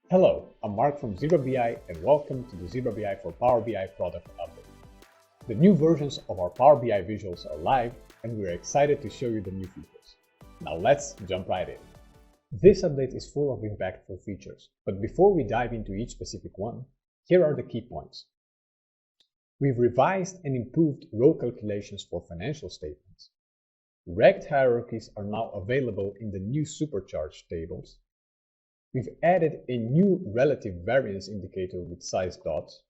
Hello, I'm Mark from Zebra BI and welcome to the Zebra BI for Power BI product update. The new versions of our Power BI visuals are live and we're excited to show you the new features. Now let's jump right in. This update is full of impactful features, but before we dive into each specific one, here are the key points. We've revised and improved row calculations for financial statements. Ragged hierarchies are now available in the new supercharged tables. We've added a new relative variance indicator with size dots.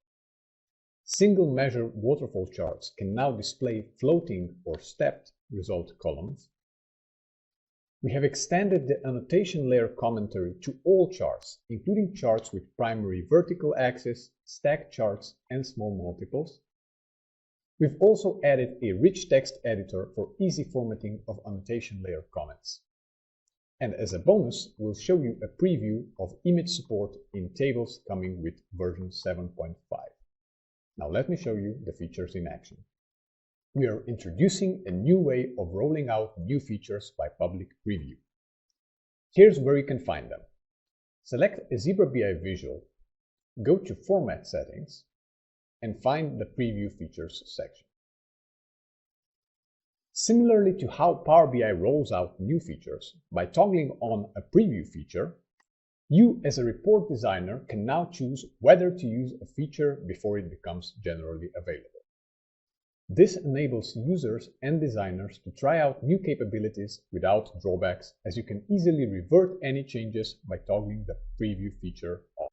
Single measure waterfall charts can now display floating or stepped result columns. We have extended the annotation layer commentary to all charts, including charts with primary vertical axis, stacked charts, and small multiples. We've also added a rich text editor for easy formatting of annotation layer comments. And as a bonus, we'll show you a preview of image support in tables coming with version 7.5. Now let me show you the features in action. We are introducing a new way of rolling out new features by public preview. Here's where you can find them. Select a Zebra BI visual, go to Format Settings, and find the Preview Features section. Similarly to how Power BI rolls out new features, by toggling on a preview feature, you as a report designer can now choose whether to use a feature before it becomes generally available. This enables users and designers to try out new capabilities without drawbacks, as you can easily revert any changes by toggling the preview feature off.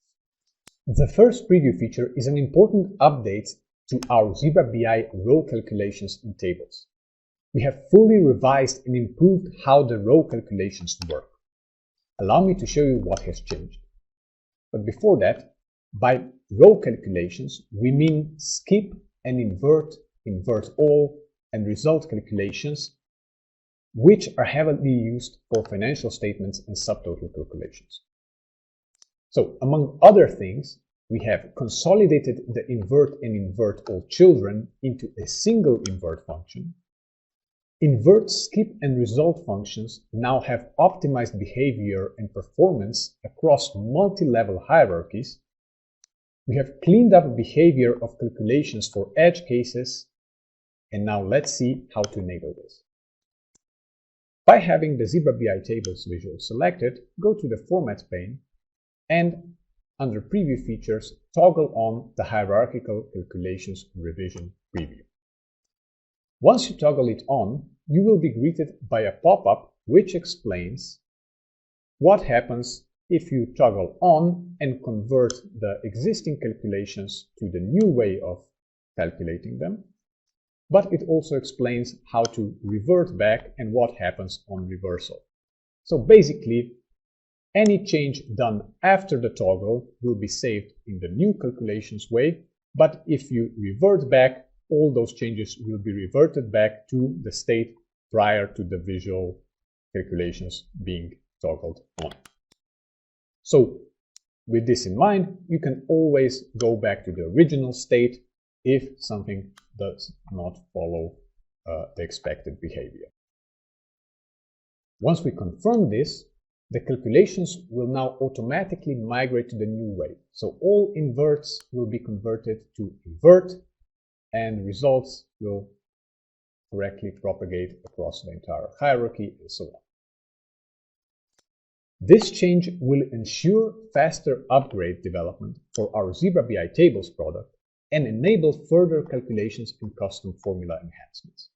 The first preview feature is an important update to our Zebra BI row calculations in tables. We have fully revised and improved how the row calculations work. Allow me to show you what has changed. But before that, by row calculations, we mean skip and invert, invert all, and result calculations, which are heavily used for financial statements and subtotal calculations. So, among other things, we have consolidated the invert and invert all children into a single invert function. Invert, skip, and result functions now have optimized behavior and performance across multi-level hierarchies. We have cleaned up behavior of calculations for edge cases, and now let's see how to enable this. By having the Zebra BI tables visual selected, go to the Format pane and under Preview Features, toggle on the Hierarchical Calculations Revision Preview. Once you toggle it on, you will be greeted by a pop-up which explains what happens if you toggle on and convert the existing calculations to the new way of calculating them. But it also explains how to revert back and what happens on reversal. So basically, any change done after the toggle will be saved in the new calculations way, but if you revert back, all those changes will be reverted back to the state prior to the visual calculations being toggled on. So with this in mind, you can always go back to the original state if something does not follow the expected behavior. Once we confirm this, the calculations will now automatically migrate to the new way. So all inverts will be converted to invert, and results will correctly propagate across the entire hierarchy and so on. This change will ensure faster upgrade development for our Zebra BI tables product and enable further calculations and custom formula enhancements.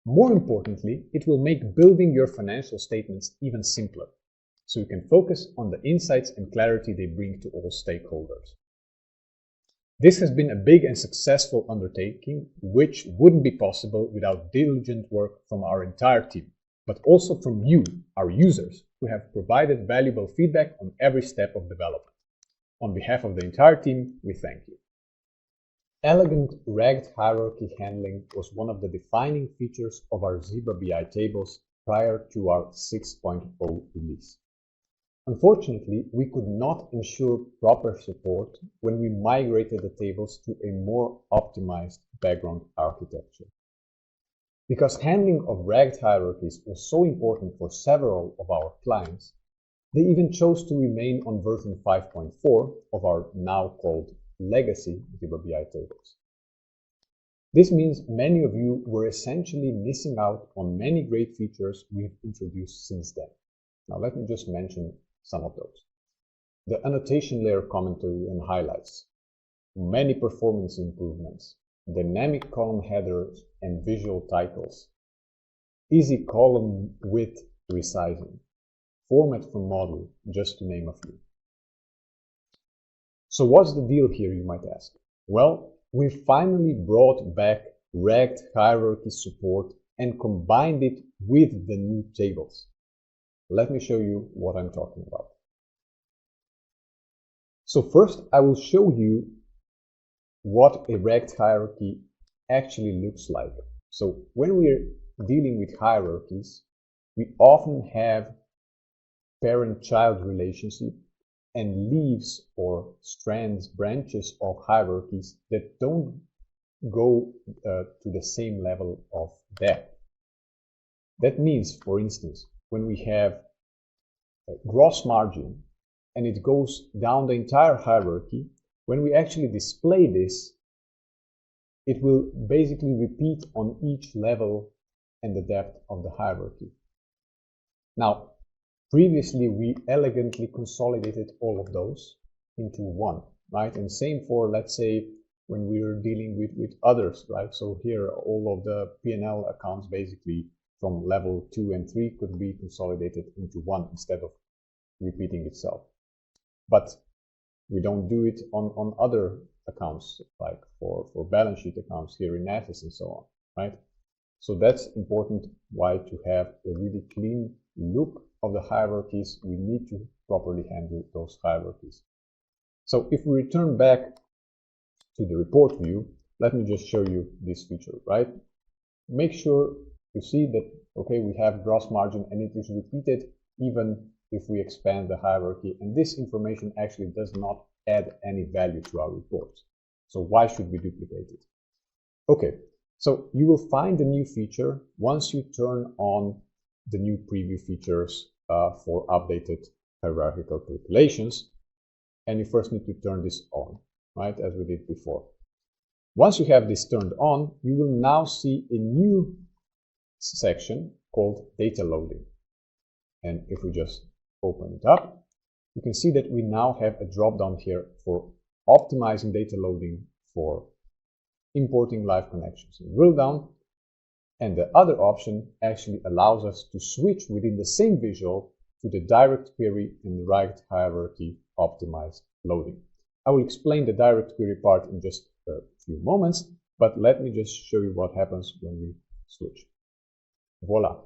More importantly, it will make building your financial statements even simpler, so you can focus on the insights and clarity they bring to all stakeholders. This has been a big and successful undertaking, which wouldn't be possible without diligent work from our entire team, but also from you, our users, who have provided valuable feedback on every step of development. On behalf of the entire team, we thank you. Elegant ragged hierarchy handling was one of the defining features of our Zebra BI tables prior to our 6.0 release. Unfortunately, we could not ensure proper support when we migrated the tables to a more optimized background architecture. Because handling of ragged hierarchies was so important for several of our clients, They even chose to remain on version 5.4 of our now called legacy ZBruBI tables. This means many of you were essentially missing out on many great features we've introduced since then. Now let me just mention some of those. The annotation layer commentary and highlights, many performance improvements, dynamic column headers and visual titles, easy column width resizing, format for model, just to name a few. So what's the deal here, you might ask? Well, we finally brought back ragged hierarchy support and combined it with the new tables. Let me show you what I'm talking about. So first, I will show you what a ragged hierarchy actually looks like. So when we're dealing with hierarchies, we often have parent-child relationship and leaves or strands, branches of hierarchies that don't go to the same level of depth. That means, for instance, when we have a gross margin and it goes down the entire hierarchy, when we actually display this, it will basically repeat on each level and the depth of the hierarchy. Now, previously, we elegantly consolidated all of those into one, right? And same for, let's say, when we're dealing with others, right? So here, all of the P&L accounts basically from level 2 and 3 could be consolidated into one instead of repeating itself. But we don't do it on other accounts, like for balance sheet accounts here in assets and so on, right? So that's important why to have a really clean look of the hierarchies, we need to properly handle those hierarchies. So if we return back to the report view, let me just show you this feature, right? Make sure you see that, okay, we have gross margin and it is repeated even if we expand the hierarchy, and this information actually does not add any value to our report. So why should we duplicate it? Okay, so you will find the new feature once you turn on the new preview features for updated hierarchical calculations, and you first need to turn this on, right, as we did before. Once you have this turned on, you will now see a new section called data loading. And if we just open it up, you can see that we now have a drop down here for optimizing data loading for importing live connections and drill down. And the other option actually allows us to switch within the same visual to the direct query and ragged hierarchy optimized loading. I will explain the direct query part in just a few moments, but let me just show you what happens when we switch. Voila.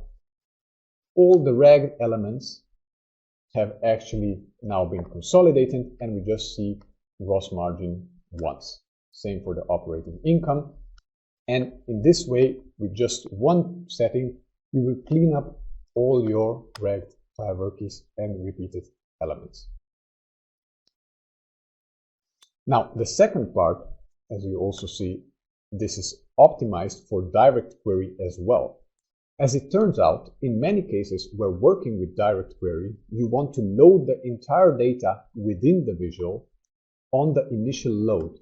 All the ragged elements have actually now been consolidated, and we just see gross margin once. Same for the operating income. And in this way, with just one setting, you will clean up all your ragged hierarchies and repeated elements. Now, the second part, as you also see, this is optimized for direct query as well. As it turns out, in many cases where working with direct query, you want to load the entire data within the visual on the initial load,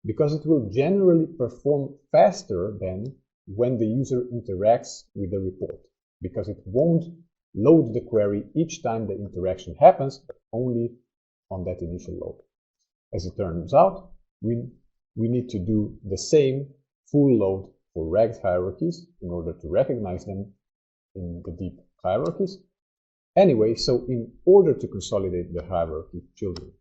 because it will generally perform faster than when the user interacts with the report, because it won't load the query each time the interaction happens, but only on that initial load. As it turns out, we need to do the same full load for ragged hierarchies in order to recognize them in the deep hierarchies. Anyway, so in order to consolidate the hierarchy children.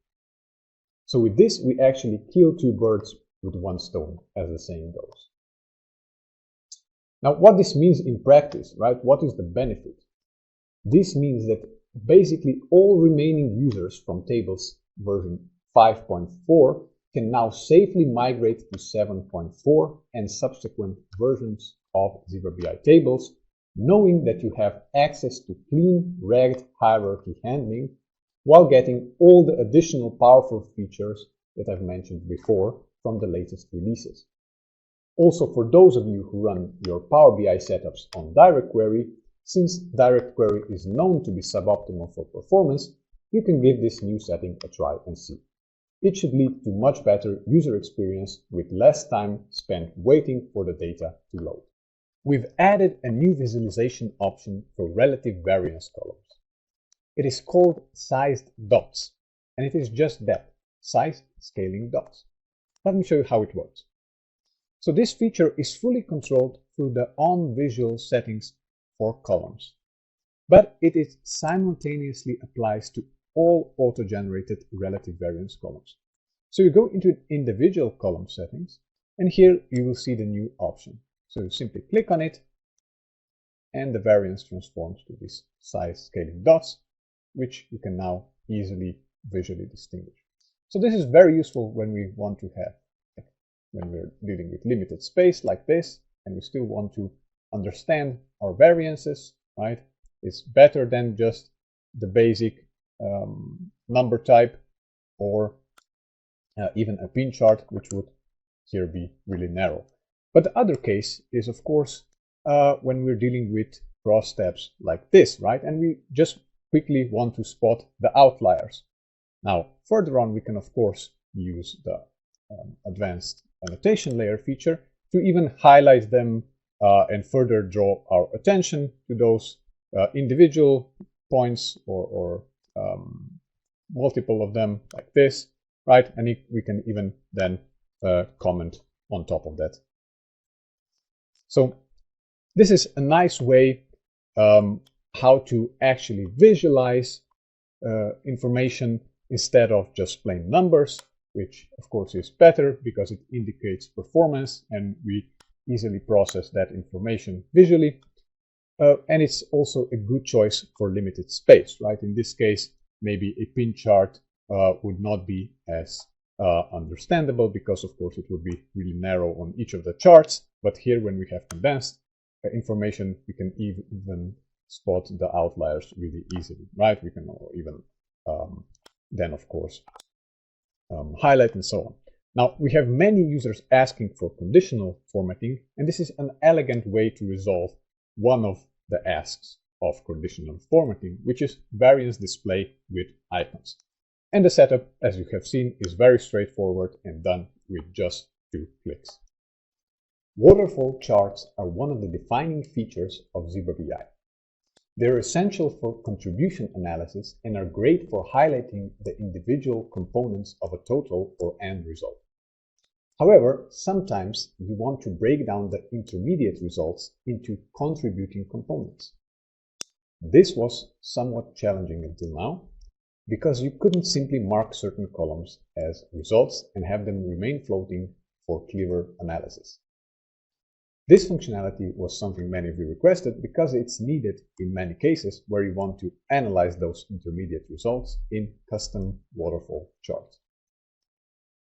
So with this, we actually kill two birds with one stone, as the saying goes. Now, what this means in practice, right? What is the benefit? This means that basically all remaining users from tables version 5.4 can now safely migrate to 7.4 and subsequent versions of ZBruBI tables, knowing that you have access to clean, ragged hierarchy handling while getting all the additional powerful features that I've mentioned before from the latest releases. Also, for those of you who run your Power BI setups on direct query, since direct query is known to be suboptimal for performance, you can give this new setting a try and see. It should lead to much better user experience with less time spent waiting for the data to load. We've added a new visualization option for relative variance columns. It is called sized dots, and it is just that, sized scaling dots. Let me show you how it works. So this feature is fully controlled through the on-visual settings for columns, but it simultaneously applies to all auto-generated relative variance columns. So you go into individual column settings, and here you will see the new option. So you simply click on it, and the variance transforms to these size scaling dots, which you can now easily visually distinguish. So this is very useful when we want to have, when we're dealing with limited space like this, and we still want to understand our variances, right? It's better than just the basic number type or even a pin chart, which would here be really narrow. But the other case is, of course, when we're dealing with cross steps like this, right? And we just quickly want to spot the outliers. Now, further on, we can, of course, use the advanced annotation layer feature to even highlight them and further draw our attention to those individual points or multiple of them like this, right? And we can even then comment on top of that. So this is a nice way how to actually visualize information instead of just plain numbers, which of course is better because it indicates performance and we easily process that information visually. And it's also a good choice for limited space, right? In this case, maybe a pin chart would not be as understandable because, of course, it would be really narrow on each of the charts. But here, when we have condensed information, we can even spot the outliers really easily, right? We can even then, of course, highlight and so on. Now, we have many users asking for conditional formatting, and this is an elegant way to resolve one of the asks of conditional formatting, which is variance display with icons. And the setup, as you have seen, is very straightforward and done with just 2 clicks. Waterfall charts are one of the defining features of ZebraBI. They're essential for contribution analysis and are great for highlighting the individual components of a total or end result. However, sometimes you want to break down the intermediate results into contributing components. This was somewhat challenging until now, because you couldn't simply mark certain columns as results and have them remain floating for clearer analysis. This functionality was something many of you requested because it's needed in many cases where you want to analyze those intermediate results in custom waterfall charts.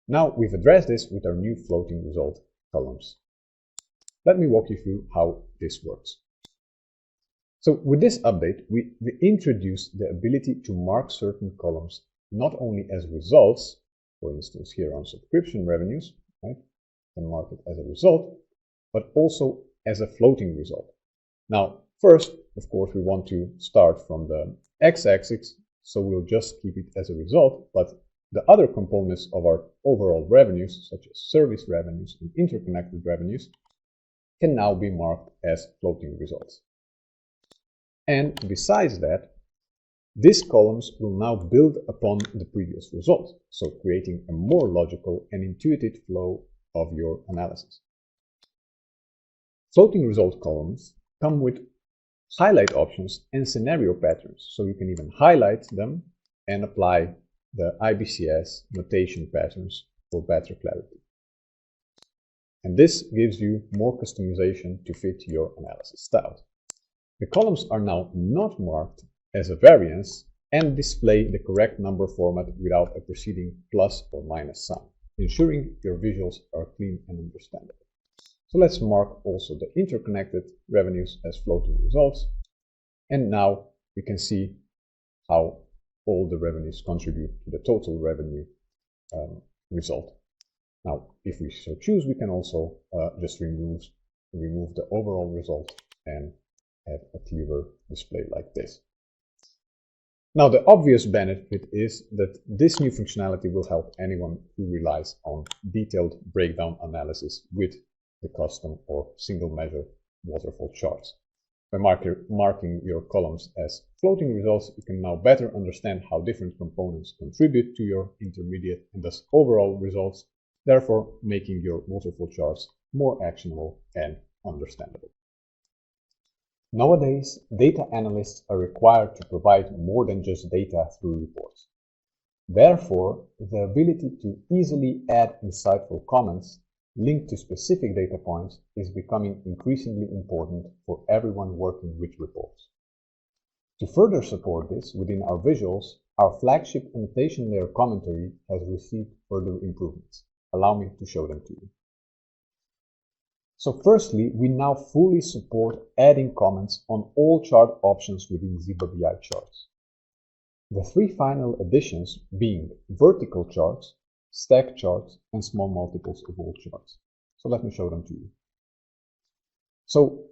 Now we've addressed this with our new floating result columns. Let me walk you through how this works. So with this update, we introduced the ability to mark certain columns not only as results, for instance here on subscription revenues, right? You can mark it as a result, but also as a floating result. Now, first, of course, we want to start from the x-axis, so we'll just keep it as a result, but the other components of our overall revenues, such as service revenues and interconnected revenues, can now be marked as floating results. And besides that, these columns will now build upon the previous results, so creating a more logical and intuitive flow of your analysis. Floating result columns come with highlight options and scenario patterns, so you can even highlight them and apply the IBCS notation patterns for better clarity. And this gives you more customization to fit your analysis style. The columns are now not marked as a variance and display the correct number format without a preceding plus or minus sign, ensuring your visuals are clean and understandable. So let's mark also the interconnected revenues as floating results. And now we can see how all the revenues contribute to the total revenue result. Now, if we so choose, we can also just remove the overall result and have a clearer display like this. Now, the obvious benefit is that this new functionality will help anyone who relies on detailed breakdown analysis with the custom or single measure waterfall charts. By marking your columns as floating results, you can now better understand how different components contribute to your intermediate and thus overall results, therefore making your waterfall charts more actionable and understandable. Nowadays, data analysts are required to provide more than just data through reports. Therefore, the ability to easily add insightful comments linked to specific data points is becoming increasingly important for everyone working with reports. To further support this within our visuals, our flagship annotation layer commentary has received further improvements. Allow me to show them to you. So firstly, we now fully support adding comments on all chart options within Zebra BI charts. The three final additions being vertical charts, stack charts, and small multiples of all charts. So let me show them to you. So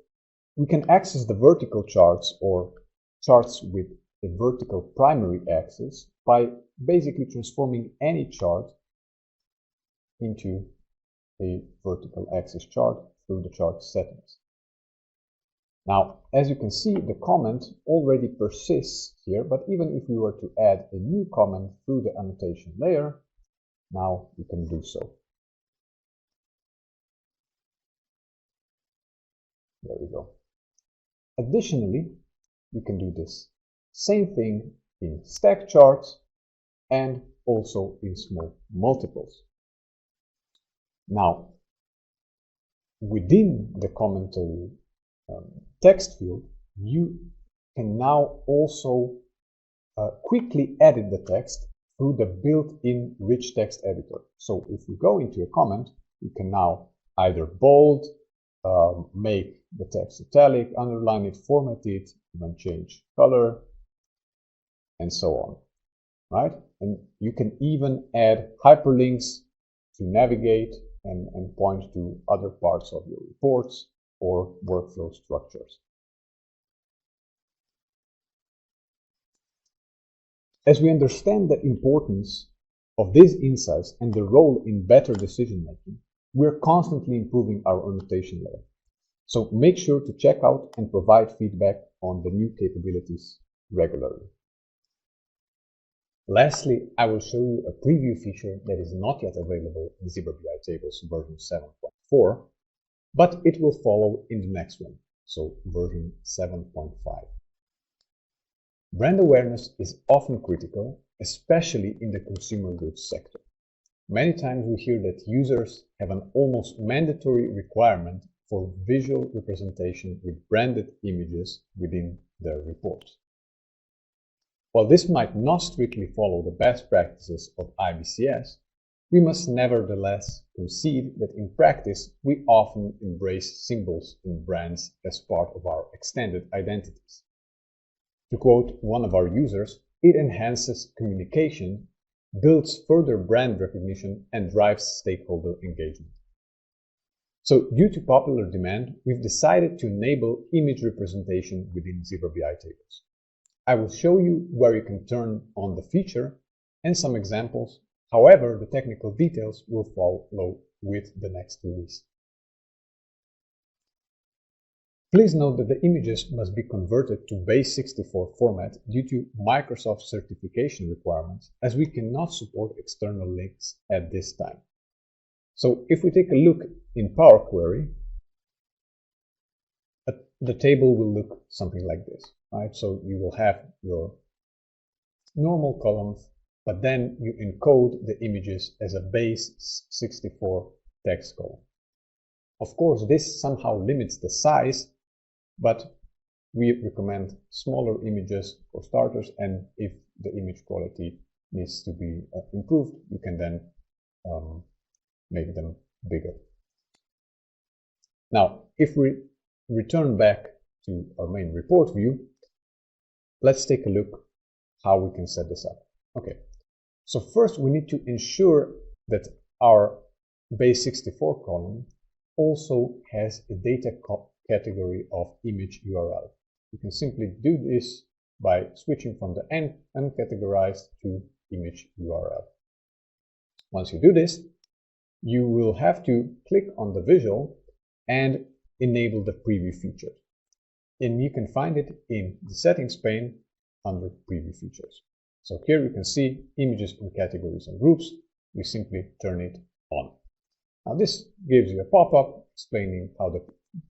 we can access the vertical charts or charts with a vertical primary axis by basically transforming any chart into a vertical axis chart through the chart settings. Now, as you can see, the comment already persists here, but even if we were to add a new comment through the annotation layer, now we can do so. There we go. Additionally, we can do this same thing in stack charts and also in small multiples. Now, within the commentary text field, you can now also quickly edit the text through the built-in rich text editor. So if we go into a comment, you can now either bold, make the text italic, underline it, format it, even change color, and so on, right? And you can even add hyperlinks to navigate and point to other parts of your reports or workflow structures. As we understand the importance of these insights and the role in better decision making, we're constantly improving our annotation layer. So make sure to check out and provide feedback on the new capabilities regularly. Lastly, I will show you a preview feature that is not yet available in Zebra BI Tables version 7.4, but it will follow in the next one, so version 7.5. Brand awareness is often critical, especially in the consumer goods sector. Many times we hear that users have an almost mandatory requirement for visual representation with branded images within their reports. While this might not strictly follow the best practices of IBCS, we must nevertheless concede that in practice we often embrace symbols and brands as part of our extended identities. To quote one of our users, it enhances communication, builds further brand recognition, and drives stakeholder engagement. So, due to popular demand, we've decided to enable image representation within Zebra BI Tables. I will show you where you can turn on the feature and some examples. However, the technical details will follow with the next release. Please note that the images must be converted to base64 format due to Microsoft certification requirements, as we cannot support external links at this time. So if we take a look in Power Query, the table will look something like this, right? So you will have your normal columns, but then you encode the images as a base64 text column. Of course, this somehow limits the size, but we recommend smaller images for starters, and if the image quality needs to be improved, you can then make them bigger. Now, if we return back to our main report view, let's take a look how we can set this up. Okay, so first we need to ensure that our base64 column also has a data category of image URL. You can simply do this by switching from the uncategorized to image URL. Once you do this, you will have to click on the visual and enable the preview feature. And you can find it in the settings pane under preview features. So here you can see images in categories and groups. We simply turn it on. Now this gives you a pop-up explaining how the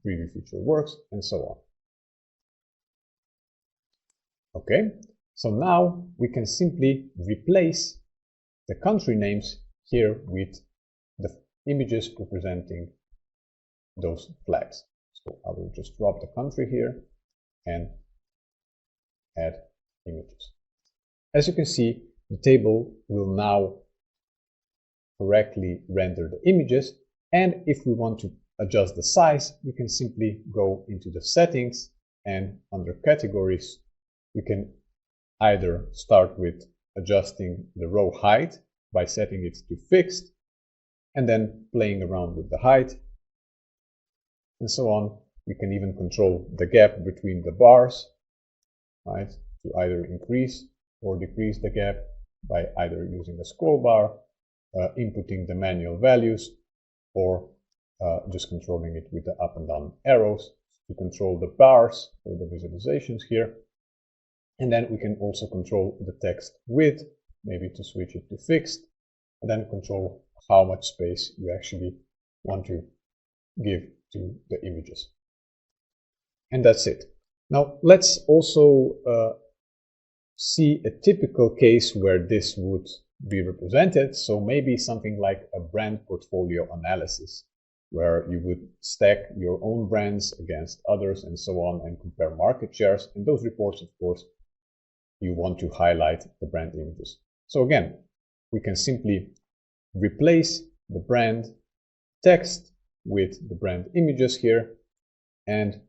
preview feature works and so on. Okay, so now we can simply replace the country names here with the images representing those flags. So I will just drop the country here and add images. As you can see, the table will now correctly render the images, and if we want to adjust the size, we can simply go into the settings, and under categories we can either start with adjusting the row height by setting it to fixed and then playing around with the height and so on. We can even control the gap between the bars, right, to either increase or decrease the gap by either using a scroll bar, inputting the manual values, or just controlling it with the up and down arrows to control the bars or the visualizations here. And then we can also control the text width, maybe to switch it to fixed, and then control how much space you actually want to give to the images. And that's it. Now let's also see a typical case where this would be represented. So maybe something like a brand portfolio analysis, where you would stack your own brands against others and so on and compare market shares. In those reports, of course, you want to highlight the brand images. So again, we can simply replace the brand text with the brand images here, and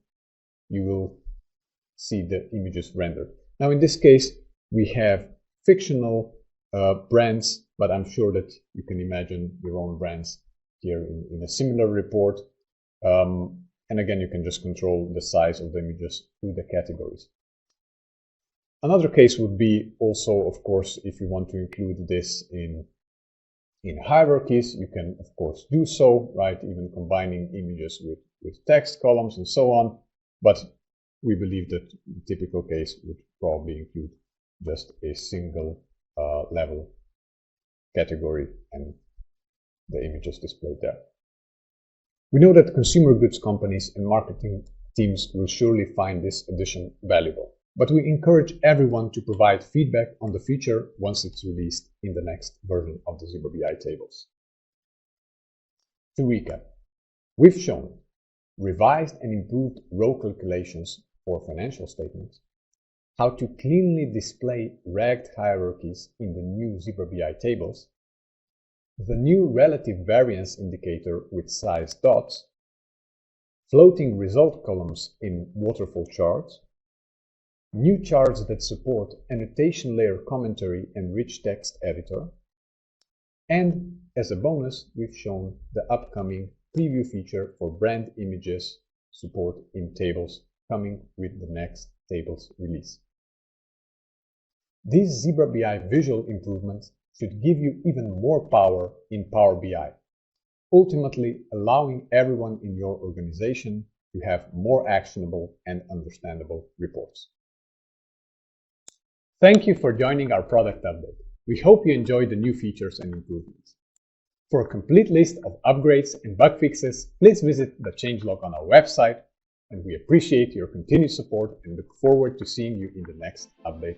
you will see the images rendered. Now in this case, we have fictional brands, but I'm sure that you can imagine your own brands here in a similar report. And again, you can just control the size of the images through the categories. Another case would be also, of course, if you want to include this in hierarchies, you can of course do so, right? Even combining images with text columns and so on. But we believe that the typical case would probably include just a single level category and the images displayed there. We know that consumer goods companies and marketing teams will surely find this addition valuable, but we encourage everyone to provide feedback on the feature once it's released in the next version of the Zebra BI tables. To recap, we've shown revised and improved row calculations for financial statements, how to cleanly display ragged hierarchies in the new Zebra BI tables, the new relative variance indicator with size dots, floating result columns in waterfall charts, new charts that support annotation layer commentary and rich text editor, and as a bonus, we've shown the upcoming preview feature for brand images support in tables coming with the next tables release. These Zebra BI visual improvements should give you even more power in Power BI, ultimately allowing everyone in your organization to have more actionable and understandable reports. Thank you for joining our product update. We hope you enjoyed the new features and improvements. For a complete list of upgrades and bug fixes, please visit the changelog on our website, and we appreciate your continued support and look forward to seeing you in the next update.